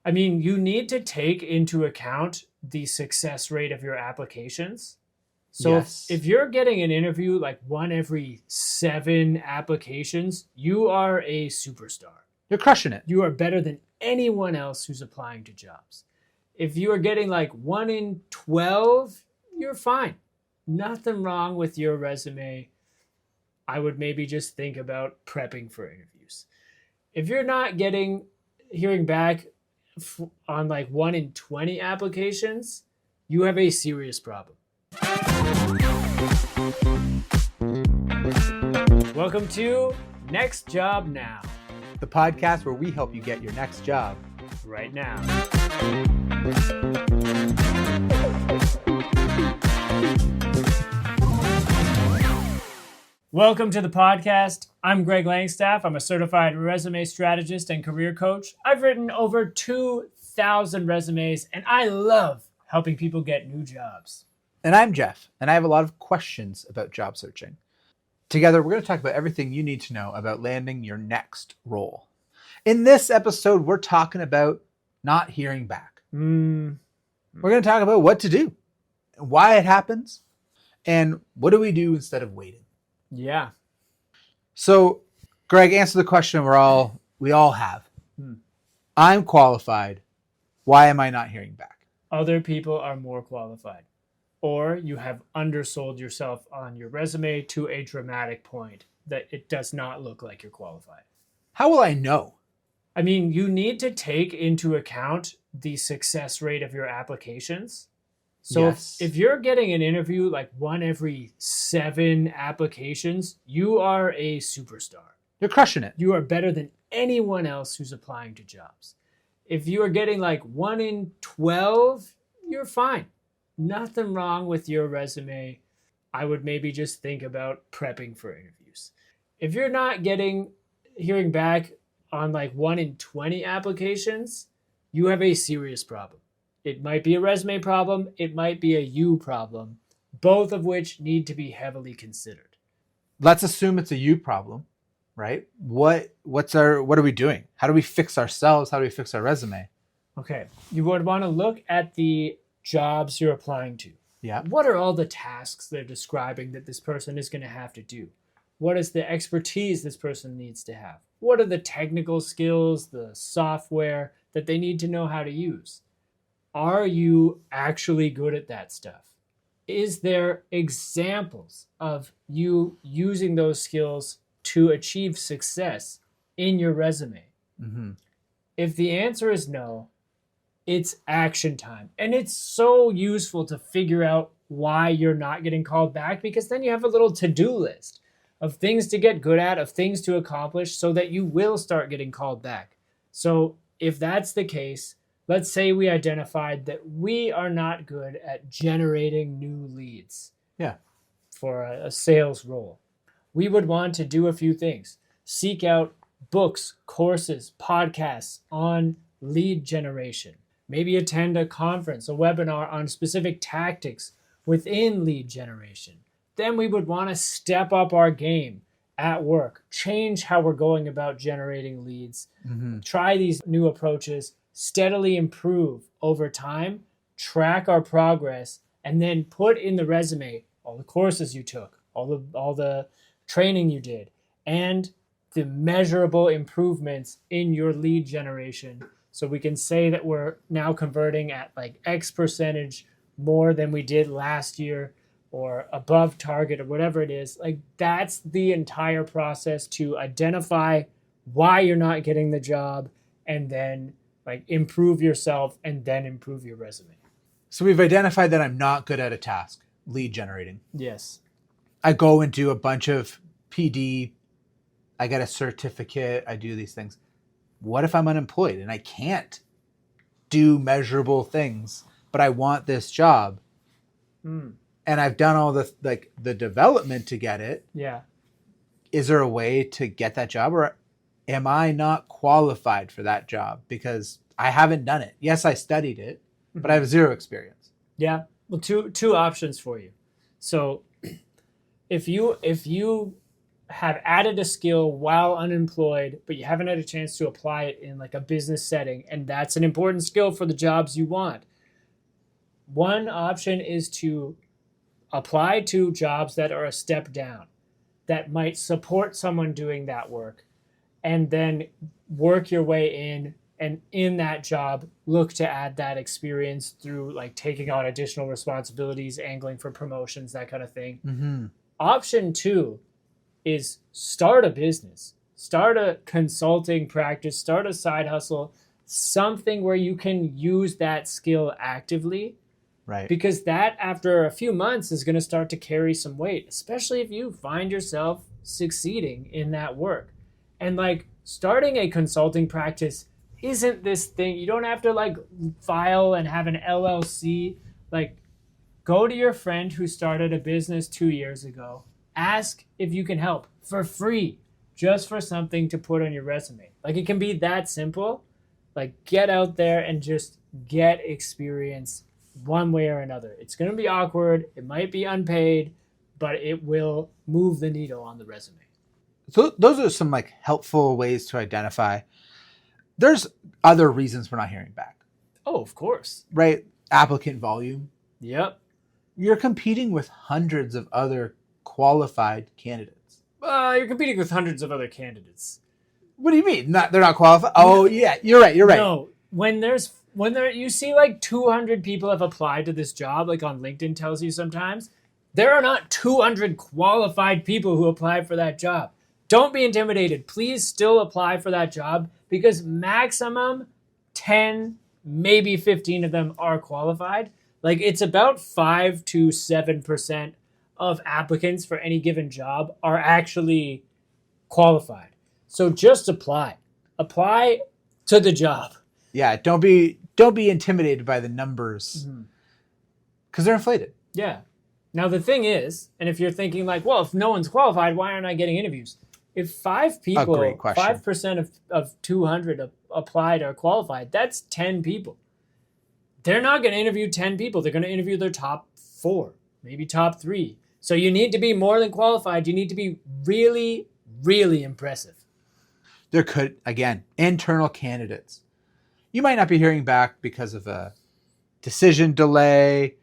I mean, you need to take into account the success rate of your applications. So Yes. if you're getting an interview like one every 7 applications, you are a superstar. You're crushing it. You are better than anyone else who's applying to jobs. If you are getting like 1 in 12, you're fine. Nothing wrong with your resume. I would maybe just think about prepping for interviews. If you're not hearing back on like 1 in 20 applications, you have a serious problem. Welcome to Next Job Now. The podcast where we help you get your next job right now. Welcome to the podcast. I'm Greg Langstaff. I'm a certified resume strategist and career coach. I've written over 2,000 resumes, and I love helping people get new jobs. And I'm Jeff, and I have a lot of questions about job searching. Together, we're going to talk about everything you need to know about landing your next role. In this episode, we're talking about not hearing back. We're going to talk about what to do, why it happens, and what do we do instead of waiting. Yeah. So, Greg, answer the question we all have. I'm qualified. Why am I not hearing back? Other people are more qualified. Or you have undersold yourself on your resume to a dramatic point that it does not look like you're qualified. How will I know? I mean, you need to take into account the success rate of your applications. So Yes. if you're getting an interview like 1 every 7 applications, you are a superstar. You're crushing it. You are better than anyone else who's applying to jobs. If you are getting like 1 in 12, you're fine. Nothing wrong with your resume. I would maybe just think about prepping for interviews. If you're not hearing back on like 1 in 20 applications, you have a serious problem. It might be a resume problem. It might be a you problem, both of which need to be heavily considered. Let's assume it's a you problem, right? What are we doing? How do we fix ourselves? How do we fix our resume? Okay. You would want to look at the jobs you're applying to. Yeah. What are all the tasks they're describing that this person is going to have to do? What is the expertise this person needs to have? What are the technical skills, the software that they need to know how to use? Are you actually good at that stuff? Is there examples of you using those skills to achieve success in your resume? Mm-hmm. If the answer is no, it's action time. And it's so useful to figure out why you're not getting called back, because then you have a little to-do list of things to get good at, of things to accomplish so that you will start getting called back. So if that's the case, let's say we identified that we are not good at generating new leads for a sales role. We would want to do a few things. Seek out books, courses, podcasts on lead generation. Maybe attend a conference, a webinar on specific tactics within lead generation. Then we would want to step up our game at work, change how we're going about generating leads, try these new approaches, steadily improve over time, track our progress, and then put in the resume all the courses you took, all the training you did, and the measurable improvements in your lead generation. So we can say that we're now converting at like X percentage more than we did last year, or above target, or whatever it is. Like, that's the entire process to identify why you're not getting the job, and then like improve yourself and then improve your resume. So we've identified that I'm not good at a task, lead generating. Yes. I go and do a bunch of PD. I get a certificate. I do these things. What if I'm unemployed and I can't do measurable things, but I want this job? And I've done all the development to get it. Yeah. Is there a way to get that job, or am I not qualified for that job because I haven't done it? Yes, I studied it, but I have zero experience. Yeah. Well, two options for you. So if you have added a skill while unemployed, but you haven't had a chance to apply it in like a business setting, and that's an important skill for the jobs you want. One option is to apply to jobs that are a step down, that might support someone doing that work, and then work your way in, and in that job look to add that experience through like taking on additional responsibilities, angling for promotions, that kind of thing. Mm-hmm. Option two is start a business, start a consulting practice, start a side hustle, something where you can use that skill actively. Right. Because that, after a few months, is going to start to carry some weight, especially if you find yourself succeeding in that work. And like starting a consulting practice isn't this thing. You don't have to like file and have an LLC. Like, go to your friend who started a business 2 years ago. Ask if you can help for free, just for something to put on your resume. Like, it can be that simple. Like, get out there and just get experience one way or another. It's going to be awkward. It might be unpaid, but it will move the needle on the resume. So those are some like helpful ways to identify. There's other reasons we're not hearing back. Oh, of course. Right? Applicant volume. Yep. You're competing with hundreds of other qualified candidates. You're competing with hundreds of other candidates. What do you mean? They're not qualified? Oh, yeah. You're right. No, when you see like 200 people have applied to this job, like on LinkedIn tells you sometimes, there are not 200 qualified people who applied for that job. Don't be intimidated. Please still apply for that job, because maximum 10, maybe 15 of them are qualified. Like, it's about 5 to 7% of applicants for any given job are actually qualified. So just apply. Apply to the job. Yeah, don't be intimidated by the numbers, because they're inflated. Yeah. Now the thing is, and if you're thinking like, well, if no one's qualified, why aren't I getting interviews? If 5 people, 5% of 200 applied or qualified, that's 10 people. They're not going to interview 10 people. They're going to interview their top 4, maybe top 3. So you need to be more than qualified. You need to be really, really impressive. There could, again, internal candidates. You might not be hearing back because of a decision delay.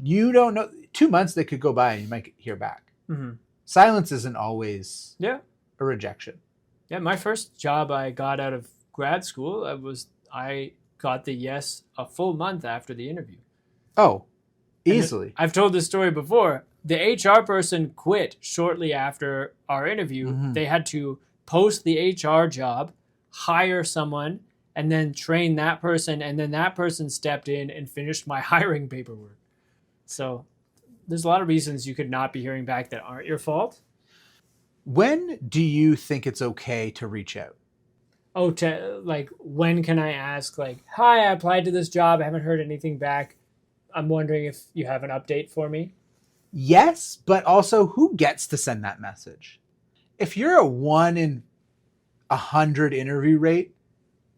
You don't know. 2 months they could go by and you might hear back. Mm-hmm. Silence isn't always a rejection. Yeah, my first job I got out of grad school, I got the yes a full month after the interview. Oh, easily. I've told this story before. The HR person quit shortly after our interview. Mm-hmm. They had to post the HR job, hire someone, and then train that person, and then that person stepped in and finished my hiring paperwork. So there's a lot of reasons you could not be hearing back that aren't your fault. When do you think it's okay to reach out? Oh, when can I ask, like, hi, I applied to this job. I haven't heard anything back. I'm wondering if you have an update for me. Yes, but also who gets to send that message? If you're a 1 in 100 interview rate,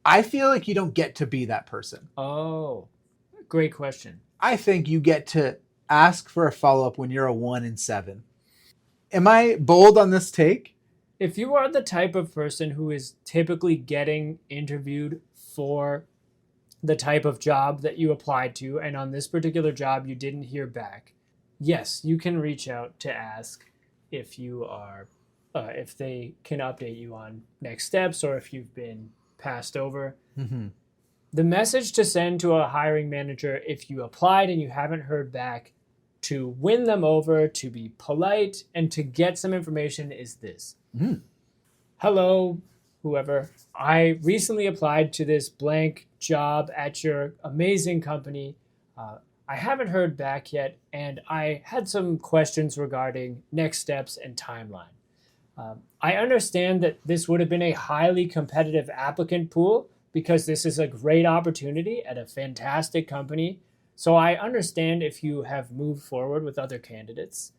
I feel like you don't get to be that person. Oh, great question. I think you get to ask for a follow-up when you're a 1 in 7. Am I bold on this take? If you are the type of person who is typically getting interviewed for the type of job that you applied to, and on this particular job you didn't hear back, yes, you can reach out to ask if you are, if they can update you on next steps or if you've been passed over. Mm-hmm. The message to send to a hiring manager if you applied and you haven't heard back, to win them over, to be polite, and to get some information is this. Mm. Hello, whoever. I recently applied to this blank job at your amazing company. I haven't heard back yet, and I had some questions regarding next steps and timeline. I understand that this would have been a highly competitive applicant pool because this is a great opportunity at a fantastic company. So I understand if you have moved forward with other candidates.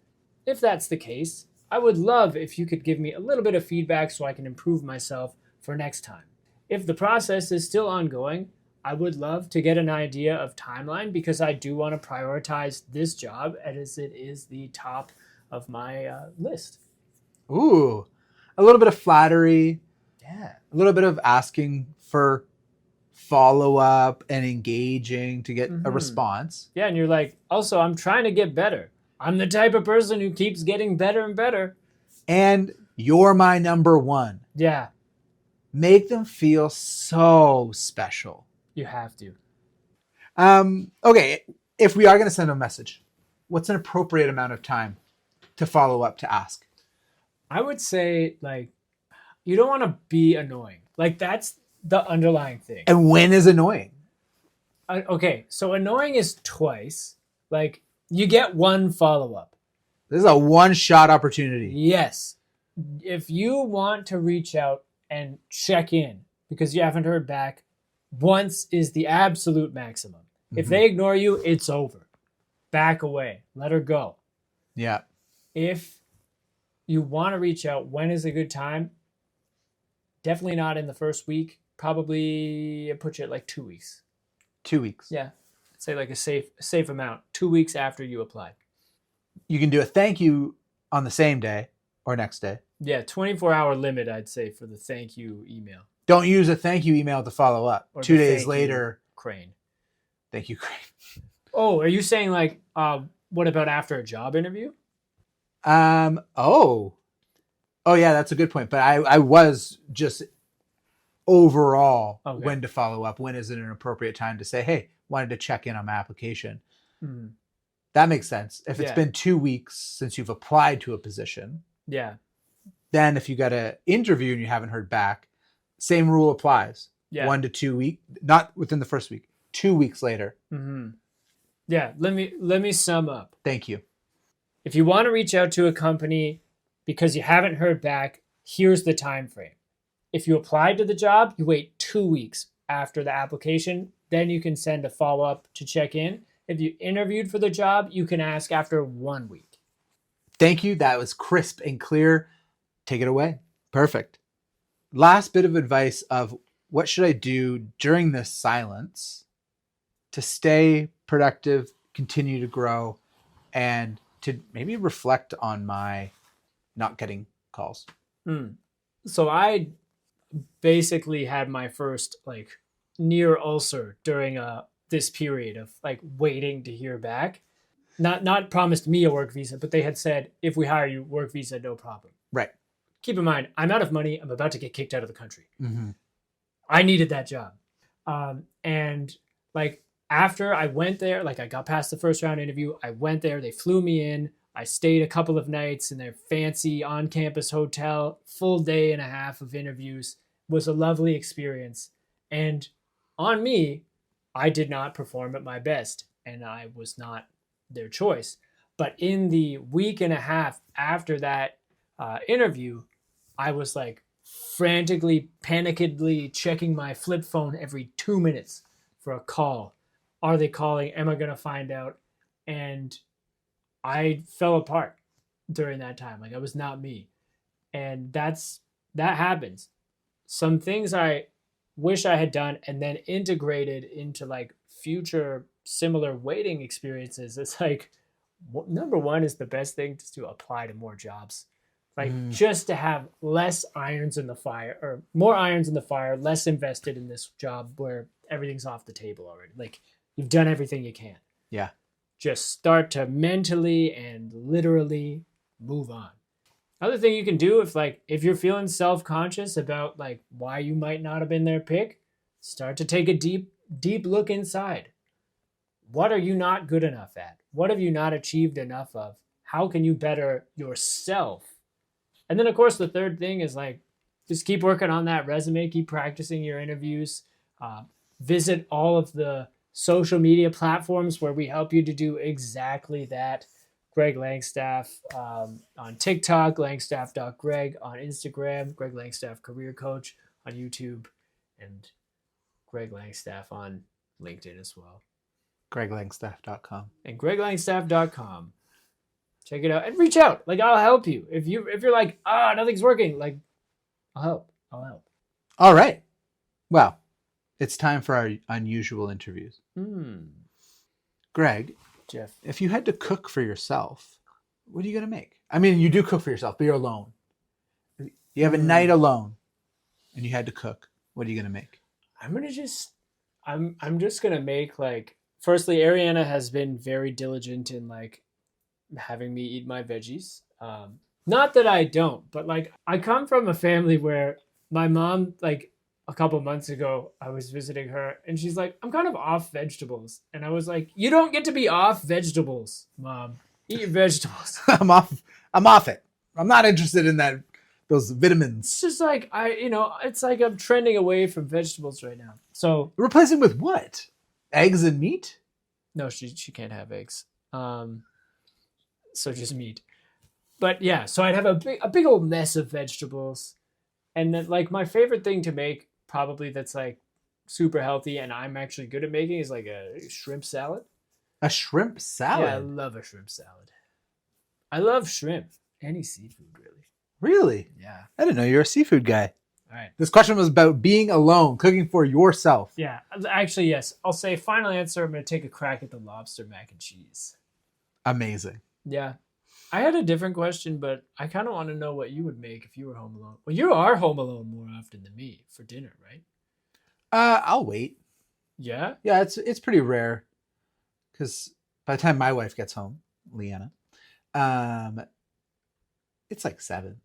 If that's the case, I would love if you could give me a little bit of feedback so I can improve myself for next time. If the process is still ongoing, I would love to get an idea of timeline because I do want to prioritize this job as it is the top of my list. Ooh, a little bit of flattery, Yeah. a little bit of asking for follow up and engaging to get a response. Yeah, and you're like, also, I'm trying to get better. I'm the type of person who keeps getting better and better. And you're my number one. Yeah, Make them feel so special. you have to. Okay, if we are going to send a message, what's an appropriate amount of time to follow up to ask? I would say, like, you don't want to be annoying. Like, that's the underlying thing. And when is annoying? Okay, so annoying is twice. Like, you get one follow up. This is a one-shot opportunity. Yes. If you want to reach out and check in because you haven't heard back, once is the absolute maximum. If they ignore you, it's over. Back away. Let her go. Yeah. If you want to reach out, when is a good time? Definitely not in the first week. Probably put you at like 2 weeks. 2 weeks. Yeah. I'd say like a safe amount. 2 weeks after you apply. You can do a thank you on the same day or next day. Yeah, 24-hour limit, I'd say, for the thank you email. Don't use a thank you email to follow up. Or 2 the days thank later. you, Crane. Thank you, Crane. Oh, are you saying like, what about after a job interview? Oh yeah, that's a good point. But I was just overall when to follow up. When is it an appropriate time to say, hey, wanted to check in on my application? Mm-hmm. That makes sense. If it's been 2 weeks since you've applied to a position, then if you got an interview and you haven't heard back, same rule applies. 1 to 2 weeks, not within the first week, 2 weeks later. Yeah, let me sum up. Thank you. If you want to reach out to a company because you haven't heard back, here's the time frame. If you applied to the job, you wait 2 weeks after the application, then you can send a follow-up to check in. If you interviewed for the job, you can ask after 1 week. Thank you. That was crisp and clear. Take it away. Perfect. Last bit of advice of what should I do during this silence to stay productive, continue to grow, and to maybe reflect on my not getting calls. So I basically had my first like near ulcer during this period of like waiting to hear back. Not promised me a work visa, but they had said, if we hire you, work visa, no problem. Right. Keep in mind, I'm out of money. I'm about to get kicked out of the country. I needed that job. And like after I went there, like I got past the first round interview, I went there, they flew me in. I stayed a couple of nights in their fancy on-campus hotel, full day and a half of interviews. It was a lovely experience. And on me, I did not perform at my best, and I was not their choice. But in the week and a half after that interview, I was like frantically, panikedly checking my flip phone every 2 minutes for a call. Are they calling? Am I going to find out? And I fell apart during that time. Like, I was not me. And that happens. Some things I wish I had done and then integrated into like future similar waiting experiences. It's like, number one is the best thing to apply to more jobs. Like just to have less irons in the fire, or more irons in the fire, less invested in this job where everything's off the table already. Like, you've done everything you can. Yeah. Just start to mentally and literally move on. Other thing you can do if you're feeling self-conscious about like why you might not have been their pick, start to take a deep look inside. What are you not good enough at? What have you not achieved enough of? How can you better yourself? And then of course the third thing is like just keep working on that resume, keep practicing your interviews, visit all of the social media platforms where we help you to do exactly that. Greg Langstaff on TikTok, langstaff.greg on Instagram, Greg Langstaff Career Coach on YouTube, and Greg Langstaff on LinkedIn as well. GregLangstaff.com. And GregLangstaff.com. Check it out and reach out. Like, I'll help you. If you're like, nothing's working, like, I'll help. All right. Well, it's time for our unusual interviews. Greg, Jeff, if you had to cook for yourself, what are you going to make? I mean, you do cook for yourself, but you're alone. You have a night alone and you had to cook. What are you going to make? I'm just gonna make like, firstly, Ariana has been very diligent in like having me eat my veggies. Not that I don't, but like I come from a family where my mom, like a couple months ago, I was visiting her and she's like, I'm kind of off vegetables. And I was like, you don't get to be off vegetables, Mom. Eat your vegetables. I'm off it. I'm not interested in those vitamins. It's just like it's like I'm trending away from vegetables right now. So replacing with what? Eggs and meat? no, she can't have eggs. So just meat. But yeah, so I'd have a big old mess of vegetables, and then like my favorite thing to make, probably that's like super healthy and I'm actually good at making, is like a shrimp salad. A shrimp salad? Yeah, I love a shrimp salad. I love shrimp. Any seafood, really. Really? Yeah. I didn't know you're a seafood guy. All right. This question was about being alone, cooking for yourself. Yeah, actually, yes. I'll say final answer. I'm going to take a crack at the lobster mac and cheese. Amazing. Yeah. I had a different question, but I kind of want to know what you would make if you were home alone. Well, you are home alone more often than me for dinner, right? I'll wait. Yeah? Yeah, it's pretty rare. Because by the time my wife gets home, Leanna, it's like 7.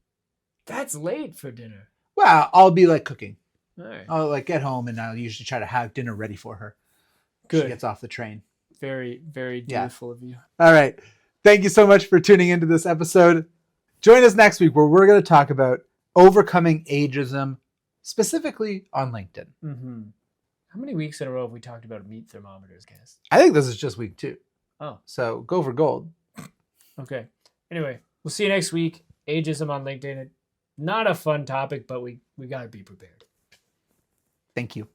That's late for dinner. Well, I'll be like cooking. All right. I'll like get home and I'll usually try to have dinner ready for her. Good. She gets off the train. Very, very dutiful of you. All right. Thank you so much for tuning into this episode. Join us next week where we're going to talk about overcoming ageism, specifically on LinkedIn. Mm-hmm. How many weeks in a row have we talked about meat thermometers, Cass? I think this is just week 2. Oh. So go for gold. Okay. Anyway, we'll see you next week. Ageism on LinkedIn. Not a fun topic, but we got to be prepared. Thank you.